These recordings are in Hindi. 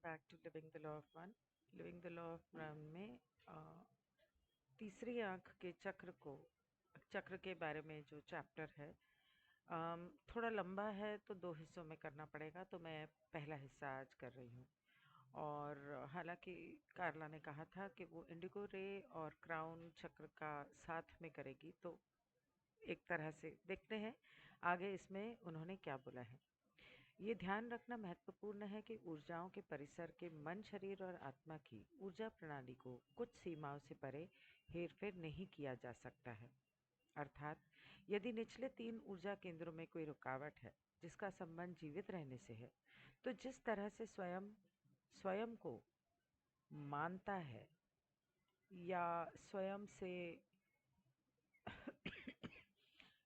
Back to living the law of man. Living the law of man में तीसरी आंख के चक्र के बारे में जो चैप्टर है थोड़ा लंबा है, तो दो हिस्सों में करना पड़ेगा, तो मैं पहला हिस्सा आज कर रही हूँ। और हालांकि कार्ला ने कहा था कि वो इंडिगो रे और क्राउन चक्र का साथ में करेगी, तो एक तरह से देखते हैं आगे इसमें उन्होंने क्या बोला है। ये ध्यान रखना महत्वपूर्ण है कि ऊर्जाओं के परिसर के मन, शरीर और आत्मा की ऊर्जा प्रणाली को कुछ सीमाओं से परे हेरफेर नहीं किया जा सकता है। अर्थात यदि निचले 3 ऊर्जा केंद्रों में कोई रुकावट है जिसका संबंध जीवित रहने से है, तो जिस तरह से स्वयं स्वयं को मानता है या स्वयं से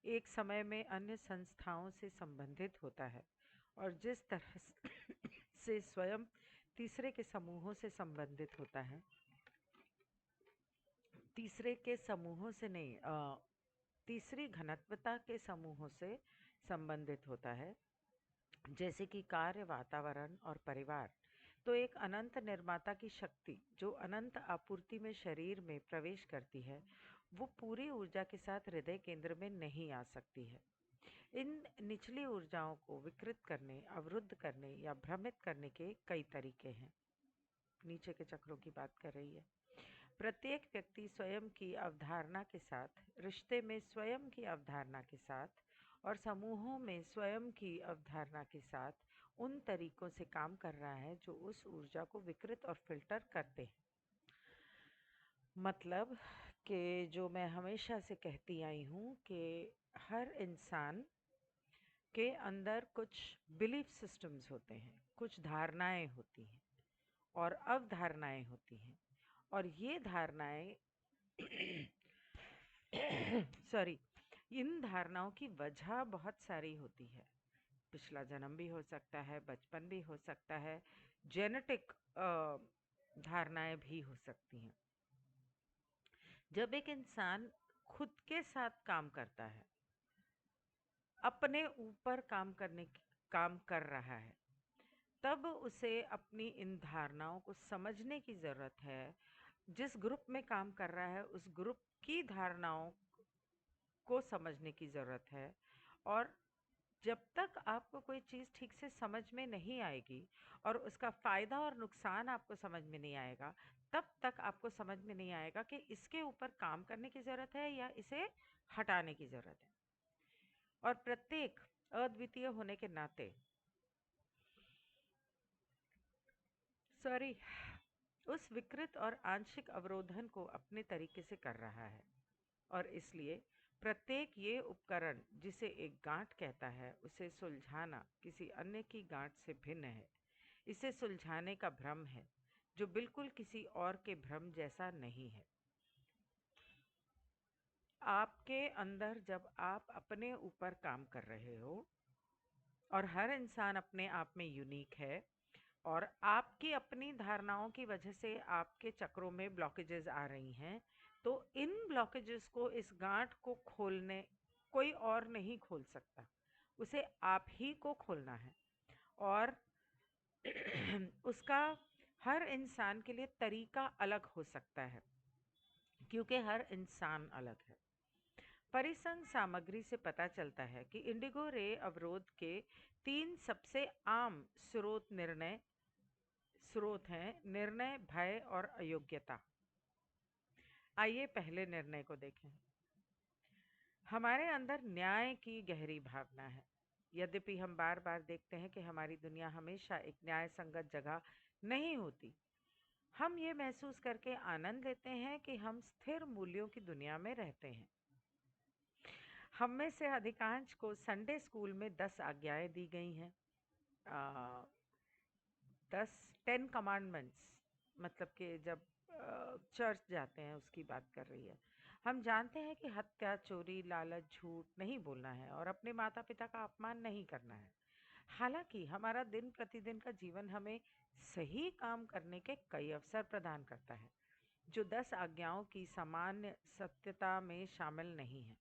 एक समय में अन्य संस्थाओं से संबंधित होता है, और जिस तरह से स्वयं तीसरे के समूहों से संबंधित होता है, तीसरे के समूहों से नहीं, तीसरी घनत्वता के समूहों से संबंधित होता है, जैसे कि कार्य, वातावरण और परिवार, तो एक अनंत निर्माता की शक्ति जो अनंत आपूर्ति में शरीर में प्रवेश करती है, वो पूरी ऊर्जा के साथ हृदय केंद्र में नहीं आ सकती है। इन निचली ऊर्जाओं को विकृत करने, अवरुद्ध करने या भ्रमित करने के कई तरीके हैं। नीचे के चक्रों की बात कर रही है। प्रत्येक व्यक्ति स्वयं की अवधारणा के साथ, रिश्ते में स्वयं की अवधारणा के साथ और समूहों में स्वयं की अवधारणा के साथ उन तरीकों से काम कर रहा है जो उस ऊर्जा को विकृत और फिल्टर करते हैं। मतलब कि जो मैं हमेशा से कहती आई हूँ कि हर इंसान के अंदर कुछ बिलीफ सिस्टम्स होते हैं, कुछ धारणाएं होती हैं और अवधारणाएं होती हैं, और ये धारणाएं सॉरी इन धारणाओं की वजह बहुत सारी होती है। पिछला जन्म भी हो सकता है, बचपन भी हो सकता है, जेनेटिक धारणाएं भी हो सकती हैं। जब एक इंसान खुद के साथ काम करता है, अपने ऊपर काम कर रहा है, तब उसे अपनी इन धारणाओं को समझने की ज़रूरत है। जिस ग्रुप में काम कर रहा है उस ग्रुप की धारणाओं को समझने की ज़रूरत है। और जब तक आपको कोई चीज़ ठीक से समझ में नहीं आएगी और उसका फ़ायदा और नुकसान आपको समझ में नहीं आएगा, तब तक आपको समझ में नहीं आएगा कि इसके ऊपर काम करने की ज़रूरत है या इसे हटाने की ज़रूरत है। और प्रत्येक अद्वितीय होने के नाते सॉरी उस विकृत और आंशिक अवरोधन को अपने तरीके से कर रहा है, और इसलिए प्रत्येक ये उपकरण जिसे एक गांठ कहता है, उसे सुलझाना किसी अन्य की गांठ से भिन्न है। इसे सुलझाने का भ्रम है जो बिल्कुल किसी और के भ्रम जैसा नहीं है। आपके अंदर जब आप अपने ऊपर काम कर रहे हो, और हर इंसान अपने आप में यूनिक है, और आपकी अपनी धारणाओं की वजह से आपके चक्रों में ब्लॉकेजेस आ रही हैं, तो इन ब्लॉकेजेस को, इस गांठ को खोलने कोई और नहीं खोल सकता, उसे आप ही को खोलना है। और उसका हर इंसान के लिए तरीका अलग हो सकता है, क्योंकि हर इंसान अलग है। परिसंघ सामग्री से पता चलता है कि इंडिगो रे अवरोध के 3 सबसे आम स्रोत हैं: निर्णय, भय और अयोग्यता। आइए पहले निर्णय को देखें। हमारे अंदर न्याय की गहरी भावना है। यद्यपि हम बार बार देखते हैं कि हमारी दुनिया हमेशा एक न्याय संगत जगह नहीं होती, हम ये महसूस करके आनंद लेते हैं कि हम स्थिर मूल्यों की दुनिया में रहते हैं। हम में से अधिकांश को संडे स्कूल में 10 आज्ञाएं दी गई हैं। 10 कमांडमेंट्स, मतलब कि जब चर्च जाते हैं उसकी बात कर रही है। हम जानते हैं कि हत्या, चोरी, लालच, झूठ नहीं बोलना है और अपने माता पिता का अपमान नहीं करना है। हालांकि हमारा दिन प्रतिदिन का जीवन हमें सही काम करने के कई अवसर प्रदान करता है, जो 10 आज्ञाओं की सामान्य सत्यता में शामिल नहीं है।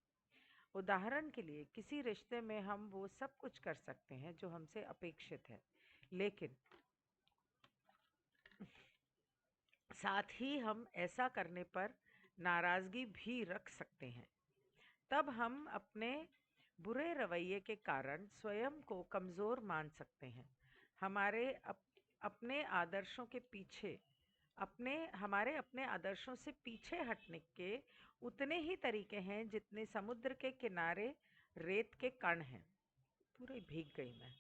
उदाहरण के लिए, किसी रिश्ते में हम वो सब कुछ कर सकते हैं जो हमसे अपेक्षित है, लेकिन साथ ही हम ऐसा करने पर नाराजगी भी रख सकते हैं। तब हम अपने बुरे रवैये के कारण स्वयं को कमज़ोर मान सकते हैं। हमारे अपने आदर्शों के पीछे हमारे अपने आदर्शों से पीछे हटने के उतने ही तरीके हैं जितने समुद्र के किनारे रेत के कण हैं। पूरे भीग गई मैं।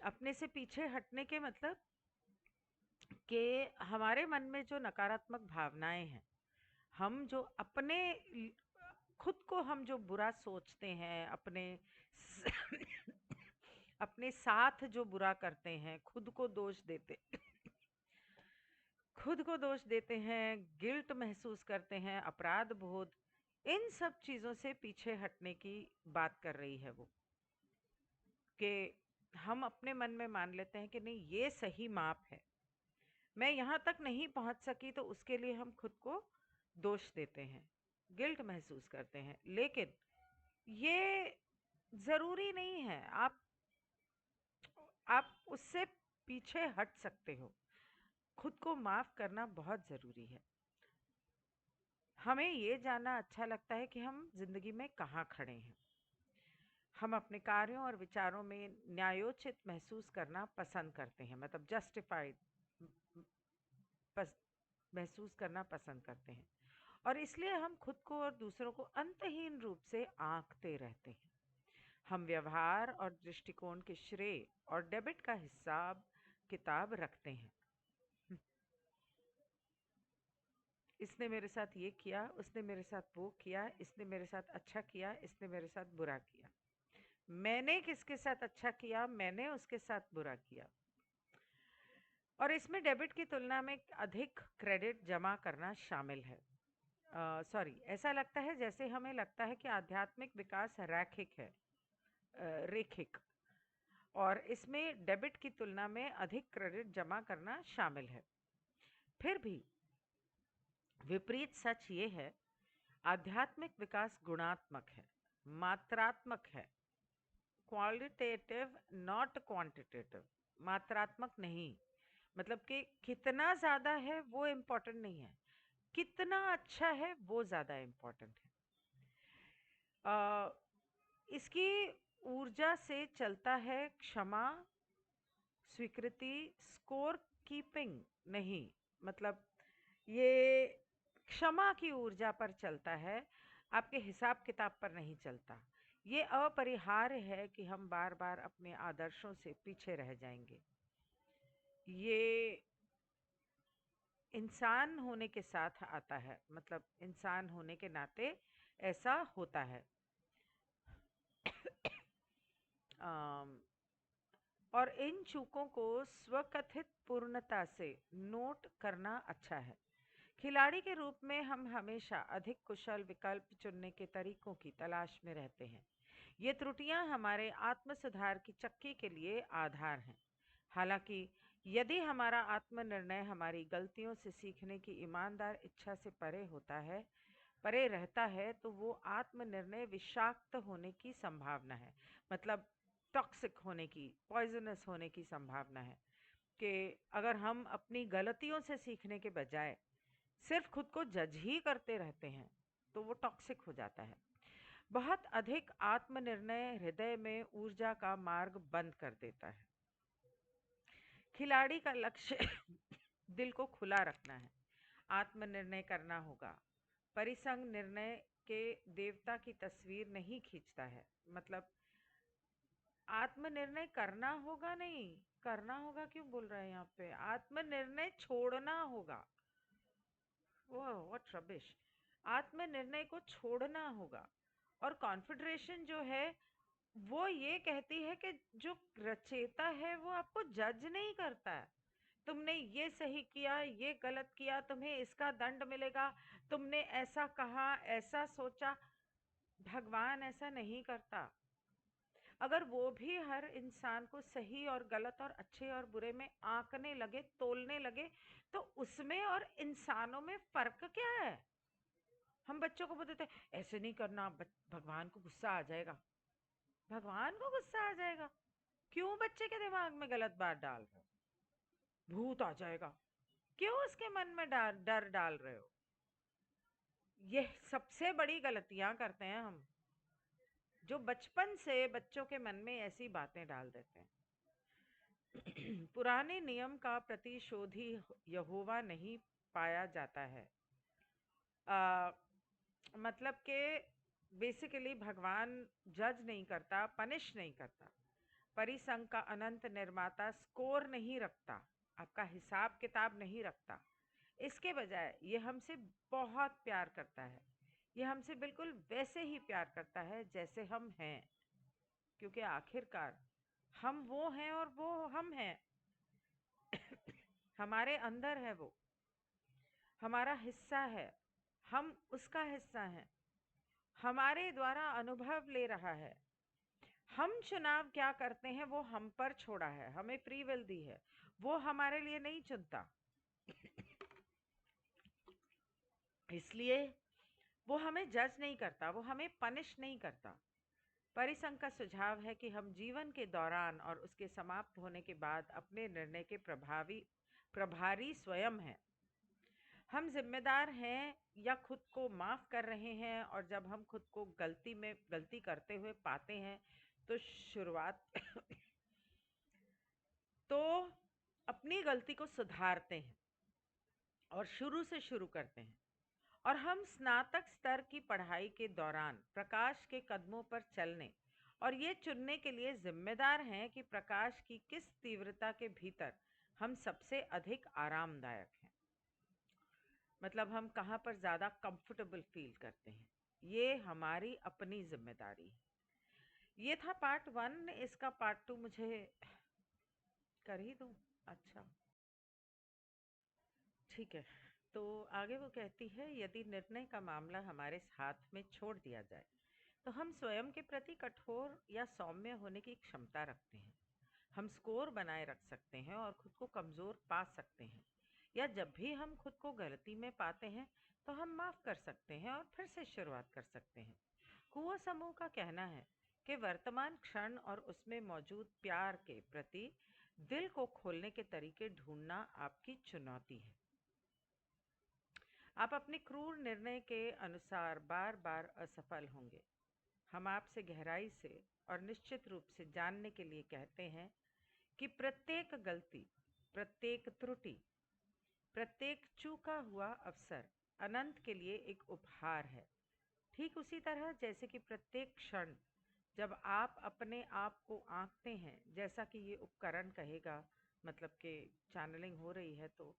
अपने से पीछे हटने के मतलब कि हमारे मन में जो नकारात्मक भावनाएं हैं, हम जो खुद को हम जो बुरा सोचते हैं, अपने साथ जो बुरा करते हैं, खुद को दोष देते हैं, गिल्ट महसूस करते हैं, अपराध बोध, इन सब चीजों से पीछे हटने की बात कर रही है वो। कि हम अपने मन में मान लेते हैं कि नहीं, ये सही माप है, मैं यहाँ तक नहीं पहुँच सकी, तो उसके लिए हम खुद को दोष देते हैं, गिल्ट महसूस करते हैं। लेकिन ये ज़रूरी नहीं है। आप उससे पीछे हट सकते हो। खुद को माफ़ करना बहुत ज़रूरी है। हमें ये जानना अच्छा लगता है कि हम ज़िंदगी में कहाँ खड़े हैं। हम अपने कार्यों और विचारों में न्यायोचित महसूस करना पसंद करते हैं, मतलब जस्टिफाइड महसूस करना पसंद करते हैं। और इसलिए हम खुद को और दूसरों को अंतहीन रूप से आंकते रहते हैं। हम व्यवहार और दृष्टिकोण के श्रेय और डेबिट का हिसाब किताब रखते हैं। इसने मेरे साथ ये किया, उसने मेरे साथ वो किया, इसने मेरे साथ अच्छा किया, इसने मेरे साथ बुरा किया। मैंने किसके साथ अच्छा किया, मैंने उसके साथ बुरा किया। और इसमें डेबिट की तुलना में अधिक क्रेडिट जमा करना शामिल है। सॉरी, ऐसा लगता है जैसे हमें लगता है कि आध्यात्मिक विकास रैखिक है, रेखिक, और इसमें डेबिट की तुलना में अधिक क्रेडिट जमा करना शामिल है। फिर भी विपरीत सच ये है, आध्यात्मिक विकास गुणात्मक है, मात्रात्मक है, क्वालिटेटिव नॉट क्वांटिटेटिव। मात्रात्मक नहीं, मतलब कि कितना ज़्यादा है वो इम्पोर्टेंट नहीं है, कितना अच्छा है वो ज़्यादा इम्पोर्टेंट है। इसकी ऊर्जा से चलता है क्षमा, स्वीकृति, स्कोर कीपिंग नहीं, मतलब ये क्षमा की ऊर्जा पर चलता है, आपके हिसाब किताब पर नहीं चलता। ये अपरिहार्य है कि हम बार बार अपने आदर्शों से पीछे रह जाएंगे। ये इंसान होने के साथ आता है, मतलब इंसान होने के नाते ऐसा होता है। और इन चूकों को स्वकथित पूर्णता से नोट करना अच्छा है। खिलाड़ी के रूप में हम हमेशा अधिक कुशल विकल्प चुनने के तरीकों की तलाश में रहते हैं। ये त्रुटियां हमारे आत्म सुधार की चक्की के लिए आधार हैं। हालांकि यदि हमारा आत्मनिर्णय हमारी गलतियों से सीखने की ईमानदार इच्छा से परे रहता है, तो वो आत्मनिर्णय विषाक्त होने की संभावना है, मतलब टॉक्सिक होने की, पॉइजनस होने की संभावना है। कि अगर हम अपनी गलतियों से सीखने के बजाय सिर्फ खुद को जज ही करते रहते हैं, तो वो टॉक्सिक हो जाता है। बहुत अधिक आत्मनिर्णय हृदय में ऊर्जा का मार्ग बंद कर देता है। खिलाड़ी का लक्ष्य दिल को खुला रखना है, आत्मनिर्णय करना होगा। परिसंग निर्णय के देवता की तस्वीर नहीं खींचता है, मतलब आत्मनिर्णय करना होगा, नहीं करना होगा क्यों बोल रहे हैं यहाँ पे, आत्मनिर्णय छोड़ना होगा। Oh what rubbish. आत्मनिर्णय को छोड़ना होगा। और कॉन्फिडरेशन जो है वो ये कहती है कि जो रचेता है वो आपको जज नहीं करता है। तुमने ये सही किया, ये गलत किया, तुम्हें इसका दंड मिलेगा, तुमने ऐसा कहा, ऐसा सोचा। भगवान ऐसा नहीं करता। अगर वो भी हर इंसान को सही और गलत और अच्छे और बुरे में आंकने लगे, तोलने लगे, तो उसमें और इंसानों में फर्क क्या है? हम बच्चों को बोलते थे ऐसे नहीं करना, भगवान को गुस्सा आ जाएगा। भगवान को गुस्सा आ जाएगा? क्यों बच्चे के दिमाग में गलत बात डाल रहे हो? भूत आ जाएगा। क्यों उसके मन में डर डाल रहे हो? ये सबसे बड़ी गलतियां करते हैं हम, जो बचपन से बच्चों के मन में ऐसी बातें डाल देते हैं। पुराने नियम का प्रतिशोधी यहोवा नहीं पाया जाता है। आ, मतलब कि बेसिकली भगवान जज नहीं करता, पनिश नहीं करता। परिसंघ का अनंत निर्माता स्कोर नहीं रखता, आपका हिसाब किताब नहीं रखता। इसके बजाय ये हमसे बहुत प्यार करता है। ये हमसे बिल्कुल वैसे ही प्यार करता है जैसे हम हैं, क्योंकि आखिरकार हम वो हैं और वो हम हैं। हमारे अंदर है वो, हमारा हिस्सा है, हम उसका हिस्सा हैं। हमारे द्वारा अनुभव ले रहा है। हम चुनाव क्या करते हैं वो हम पर छोड़ा है, हमें फ्री विल दी है। वो हमारे लिए नहीं चुनता, इसलिए वो हमें जज नहीं करता, वो हमें पनिश नहीं करता। परिसंघ का सुझाव है कि हम जीवन के दौरान और उसके समाप्त होने के बाद अपने निर्णय के प्रभारी स्वयं हैं। हम जिम्मेदार हैं या खुद को माफ कर रहे हैं, और जब हम खुद को गलती करते हुए पाते हैं तो शुरुआत तो अपनी गलती को सुधारते हैं और शुरू से शुरू करते हैं। और हम स्नातक स्तर की पढ़ाई के दौरान प्रकाश के कदमों पर चलने और ये चुनने के लिए जिम्मेदार हैं कि प्रकाश की किस तीव्रता के भीतर हम सबसे अधिक आरामदायक हैं। मतलब हम कहाँ पर ज़्यादा कंफर्टेबल फील करते हैं, ये हमारी अपनी जिम्मेदारी है। ये था पार्ट 1। इसका पार्ट 2 मुझे कर ही दूँ? अच्छा, ठीक है। तो आगे वो कहती है, यदि निर्णय का मामला हमारे हाथ में छोड़ दिया जाए तो हम स्वयं के प्रति कठोर या सौम्य होने की क्षमता रखते हैं। हम स्कोर बनाए रख सकते हैं और खुद को कमज़ोर पा सकते हैं, या जब भी हम खुद को गलती में पाते हैं तो हम माफ़ कर सकते हैं और फिर से शुरुआत कर सकते हैं। कुआ समूह का कहना है कि वर्तमान क्षण और उसमें मौजूद प्यार के प्रति दिल को खोलने के तरीके ढूंढना आपकी चुनौती है। आप अपने क्रूर निर्णय के अनुसार बार बार असफल होंगे। हम आपसे गहराई से और निश्चित रूप से जानने के लिए कहते हैं कि प्रत्येक गलती, प्रत्येक त्रुटि, प्रत्येक चूका हुआ अवसर अनंत के लिए एक उपहार है। ठीक उसी तरह जैसे कि प्रत्येक क्षण जब आप अपने आप को आंकते हैं, जैसा कि ये उपकरण कहेगा, मतलब कि चैनलिंग हो रही है तो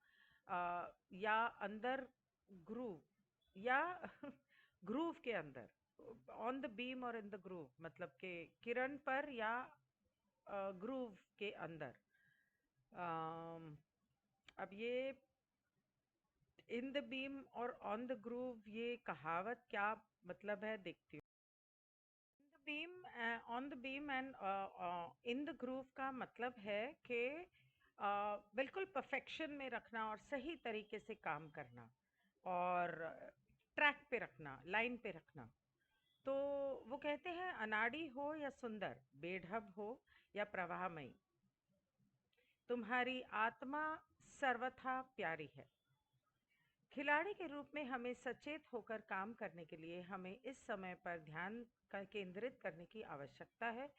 या अंदर ग्रूव या ग्रूव के अंदर, ऑन द बीम और इन द ग्रूव, मतलब कि किरण पर या ग्रूव के अंदर। अम, अब ये इन द बीम और ऑन द ग्रूव, ये कहावत क्या मतलब है देखती हूँ। Beam, on the beam and in the groove का मतलब है कि बिल्कुल परफेक्शन में रखना और सही तरीके से काम करना और ट्रैक पे रखना, लाइन पे रखना। तो वो कहते हैं, अनाड़ी हो या सुंदर, बेढब हो या प्रवाहमयी, तुम्हारी आत्मा सर्वथा प्यारी है। खिलाड़ी के रूप में हमें सचेत होकर काम करने के लिए हमें इस समय पर ध्यान केंद्रित करने की आवश्यकता है।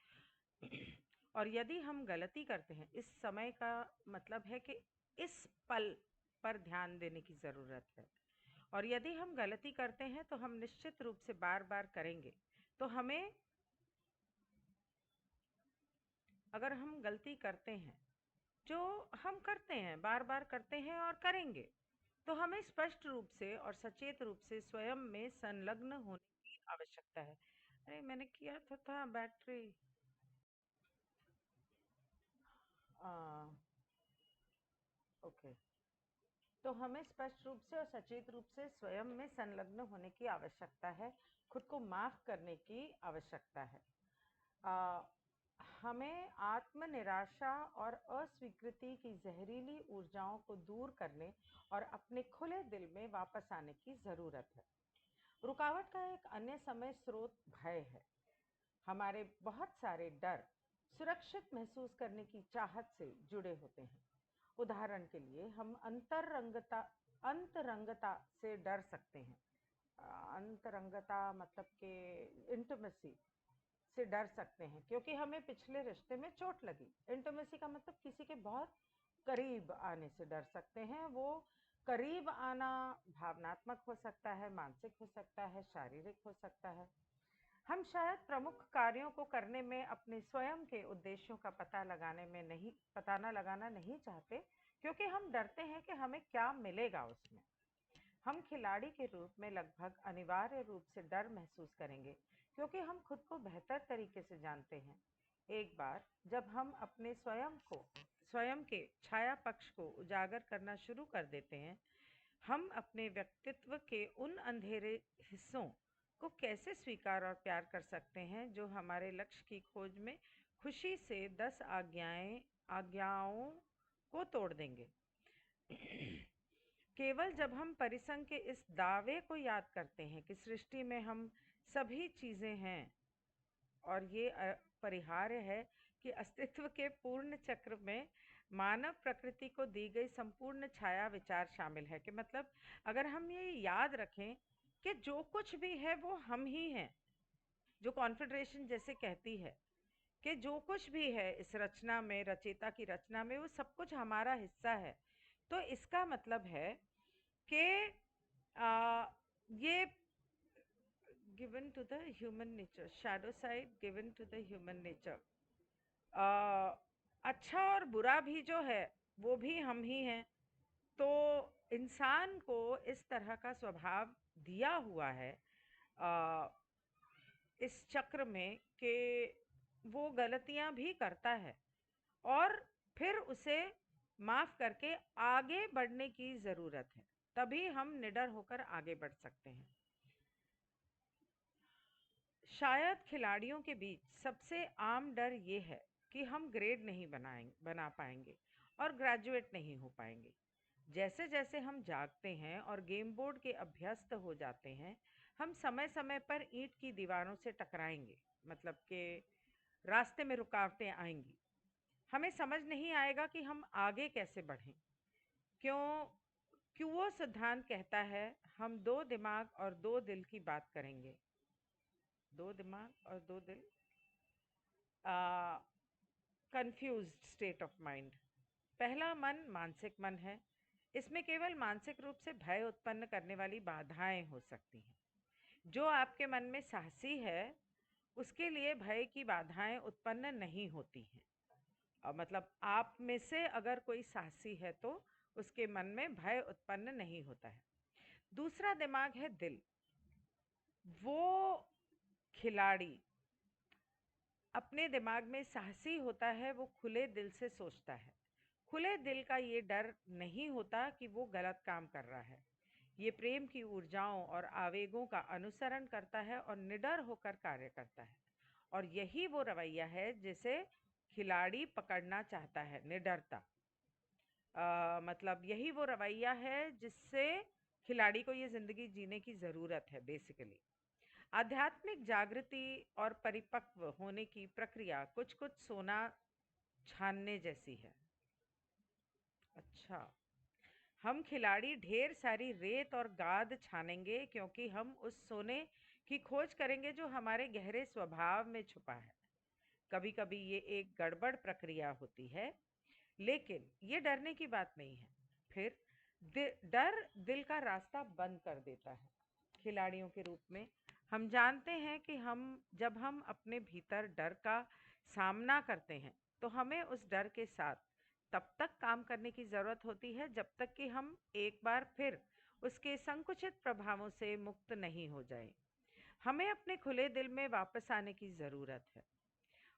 और यदि हम गलती करते हैं, इस समय का मतलब है कि इस पल पर ध्यान देने की ज़रूरत है। और यदि हम गलती करते हैं तो हम निश्चित रूप से बार बार करेंगे। तो हमें, अगर हम गलती करते हैं, जो हम करते हैं, बार बार करते हैं और करेंगे, तो हमें स्पष्ट रूप से और सचेत रूप से स्वयं में संलग्न होने की आवश्यकता है। अरे मैंने किया तो था बैटरी। ओके। तो हमें स्पष्ट रूप से और सचेत रूप से स्वयं में संलग्न होने की आवश्यकता है, खुद को माफ करने की आवश्यकता है। आ, हमें आत्म निराशा और अस्वीकृति की जहरीली ऊर्जाओं को दूर करने और अपने खुले दिल में वापस आने की ज़रूरत है। रुकावट का एक अन्य समय स्रोत भय है। हमारे बहुत सारे डर सुरक्षित महसूस करने की चाहत से जुड़े होते हैं। उदाहरण के लिए हम अंतरंगता से डर सकते हैं। अंतरंगता मतलब कि इंटिमेसी से डर सकते हैं, क्योंकि हमें पिछले रिश्ते में चोट लगी। इंटिमेसी का मतलब किसी के बहुत करीब आने से डर सकते हैं। वो करीब आना भावनात्मक हो सकता है, मानसिक हो सकता है, शारीरिक हो सकता है। हम शायद प्रमुख कार्यों को करने में अपने स्वयं के उद्देश्यों का पता न लगाना नहीं चाहते, क्योंकि हम डरते हैं कि हमें क्या मिलेगा उसमें। हम खिलाड़ी के रूप में लगभग अनिवार्य रूप से डर महसूस करेंगे, क्योंकि हम खुद को बेहतर तरीके से जानते हैं। एक बार जब हम अपने स्वयं के छाया पक्ष को उजागर करना शुरू कर देते हैं, हम अपने व्यक्तित्व के उन अंधेरे हिस्सों को कैसे स्वीकार और प्यार कर सकते हैं जो हमारे लक्ष्य की खोज में खुशी से 10 आज्ञाओं को तोड़ देंगे। केवल जब हम परिसंघ के इस दावे को याद करते हैं कि सृष्टि में हम सभी चीजें हैं और ये अपरिहार्य है कि अस्तित्व के पूर्ण चक्र में मानव प्रकृति को दी गई संपूर्ण छाया विचार शामिल है, कि मतलब अगर हम ये याद रखें कि जो कुछ भी है वो हम ही हैं, जो कॉन्फेडरेशन जैसे कहती है कि जो कुछ भी है इस रचना में, रचयिता की रचना में, वो सब कुछ हमारा हिस्सा है। तो इसका मतलब है कि ये given to the human nature, shadow side given to the human nature। अच्छा और बुरा भी जो है वो भी हम ही हैं। तो इंसान को इस तरह का स्वभाव दिया हुआ है इस चक्र में कि वो गलतियां भी करता है और फिर उसे माफ करके आगे बढ़ने की जरूरत है, तभी हम निडर होकर आगे बढ़ सकते हैं। शायद खिलाड़ियों के बीच सबसे आम डर ये है कि हम ग्रेड नहीं बना पाएंगे और ग्रेजुएट नहीं हो पाएंगे। जैसे जैसे हम जागते हैं और गेम बोर्ड के अभ्यस्त हो जाते हैं, हम समय समय पर ईंट की दीवारों से टकराएंगे, मतलब कि रास्ते में रुकावटें आएंगी। हमें समझ नहीं आएगा कि हम आगे कैसे बढ़ें। क्यों क्यों वो सिद्धांत कहता है हम दो दिमाग और दो दिल की बात करेंगे। दो दिमाग और दो दिल, कंफ्यूज्ड स्टेट ऑफ माइंड। पहला मन मानसिक मन है। इसमें केवल मानसिक रूप से भय उत्पन्न करने वाली बाधाएं हो सकती हैं। जो आपके मन में साहसी है उसके लिए भय की बाधाएं उत्पन्न नहीं होती हैं। मतलब आप में से अगर कोई साहसी है तो उसके मन में भय उत्पन्न नहीं होता है। दूसरा दिमाग है दिल। वो खिलाड़ी अपने दिमाग में साहसी होता है, वो खुले दिल से सोचता है। खुले दिल का ये डर नहीं होता कि वो गलत काम कर रहा है। ये प्रेम की ऊर्जाओं और आवेगों का अनुसरण करता है और निडर होकर कार्य करता है। और यही वो रवैया है जिसे खिलाड़ी पकड़ना चाहता है, निडरता। मतलब यही वो रवैया है जिससे खिलाड़ी को ये जिंदगी जीने की जरूरत है बेसिकली। आध्यात्मिक जागृति और परिपक्व होने की प्रक्रिया कुछ कुछ सोना छानने जैसी है। अच्छा, हम खिलाड़ी ढेर सारी रेत और गाद छानेंगे क्योंकि हम उस सोने की खोज करेंगे जो हमारे गहरे स्वभाव में छुपा है। कभी कभी ये एक गड़बड़ प्रक्रिया होती है, लेकिन ये डरने की बात नहीं है। फिर डर दिल का रास्ता बंद कर देता है। खिलाड़ियों के रूप में हम जानते हैं कि जब हम अपने भीतर डर का सामना करते हैं तो हमें उस डर के साथ तब तक काम करने की ज़रूरत होती है जब तक कि हम एक बार फिर उसके संकुचित प्रभावों से मुक्त नहीं हो जाए। हमें अपने खुले दिल में वापस आने की ज़रूरत है।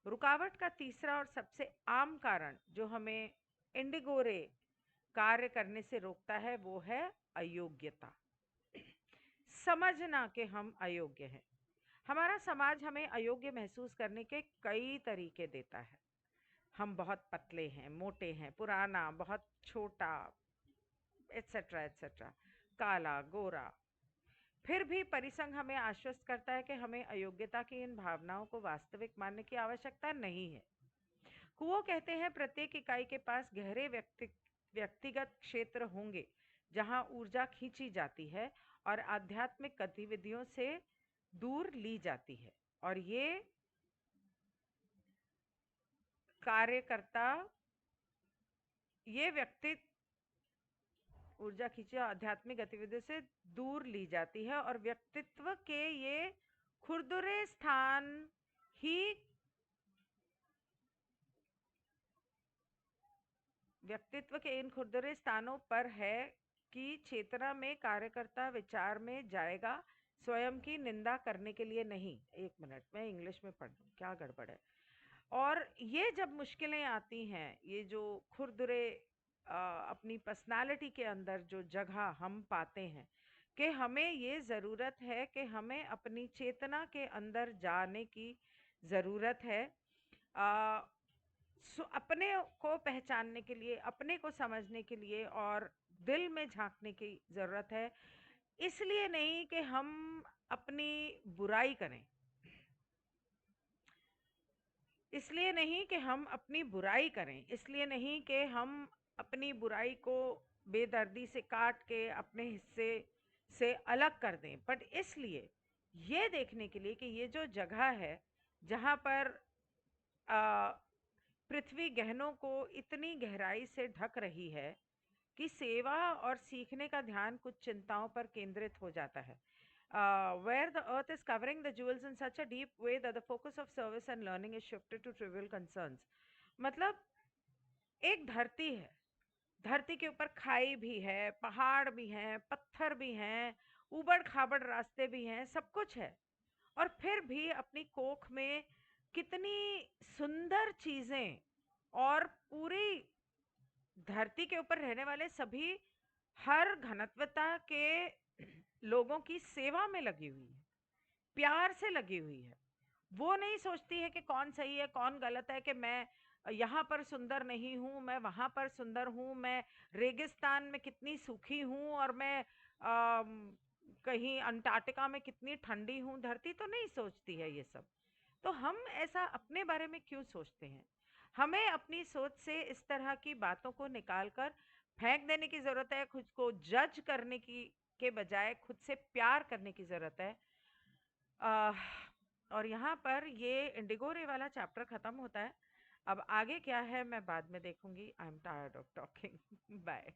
रुकावट का तीसरा और सबसे आम कारण जो हमें इंडिगोरे कार्य करने से रोकता है वो है अयोग्यता। समझना कि हम अयोग्य हैं। हमारा समाज हमें अयोग्य महसूस करने के कई तरीके देता है। हम बहुत पतले हैं, मोटे हैं, पुराना, बहुत छोटा, एटसेट्रा एटसेट्रा, काला, गोरा। फिर भी परिसंघ हमें आश्वस्त करता है कि हमें अयोग्यता की इन भावनाओं को वास्तविक मानने की आवश्यकता नहीं है। कुओ कहते हैं प्रत्येक इकाई के पास गहरे व्यक्तिगत क्षेत्र होंगे जहां ऊर्जा खींची जाती है और आध्यात्मिक गतिविधियों से दूर ली जाती है। और कार्यकर्ता ये व्यक्ति ऊर्जा खींची आध्यात्मिक गतिविधियों से दूर ली जाती है और व्यक्तित्व के ये खुरदुरे स्थान ही व्यक्तित्व के इन खुरदरे स्थानों पर है कि चेतना में कार्यकर्ता विचार में जाएगा, स्वयं की निंदा करने के लिए नहीं। एक मिनट, मैं इंग्लिश में पढ़ दूं, क्या गड़बड़ है। और ये जब मुश्किलें आती हैं, ये जो खुरदुरे अपनी पर्सनालिटी के अंदर जो जगह हम पाते हैं कि हमें ये ज़रूरत है कि हमें अपनी चेतना के अंदर जाने की ज़रूरत है। अपने को पहचानने के लिए, अपने को समझने के लिए और दिल में झांकने की ज़रूरत है। इसलिए नहीं कि हम अपनी बुराई करें, इसलिए नहीं कि हम अपनी बुराई करें, इसलिए नहीं कि हम अपनी बुराई को बेदर्दी से काट के अपने हिस्से से अलग कर दें, बट इसलिए ये देखने के लिए कि ये जो जगह है जहाँ पर पृथ्वी गहनों को इतनी गहराई से ढक रही है कि सेवा और सीखने का ध्यान कुछ चिंताओं पर केंद्रित हो जाता है। Where the earth is covering the jewels in such a deep way that the focus of service and learning is shifted to trivial concerns. मतलब एक धरती है, धरती के ऊपर खाई भी है, पहाड़ भी हैं, पत्थर भी हैं, ऊबड़ खाबड़ रास्ते भी हैं, सब कुछ है। और फिर भी अपनी कोख में कितनी सुंदर चीजें, और पूरी धरती के ऊपर रहने वाले सभी हर घनत्वता के लोगों की सेवा में लगी हुई है, प्यार से लगी हुई है। वो नहीं सोचती है कि कौन सही है कौन गलत है, कि मैं यहाँ पर सुंदर नहीं हूँ, मैं वहां पर सुंदर हूँ, मैं रेगिस्तान में कितनी सूखी हूँ और मैं कहीं अंटार्कटिका में कितनी ठंडी हूँ। धरती तो नहीं सोचती है ये सब। तो हम ऐसा अपने बारे में क्यों सोचते हैं? हमें अपनी सोच से इस तरह की बातों को निकाल कर फेंक देने की जरूरत है। खुद को जज करने की के बजाय खुद से प्यार करने की जरूरत है। आह, और यहाँ पर ये इंडिगो रे वाला चैप्टर खत्म होता है। अब आगे क्या है मैं बाद में देखूंगी। I am tired of talking. Bye.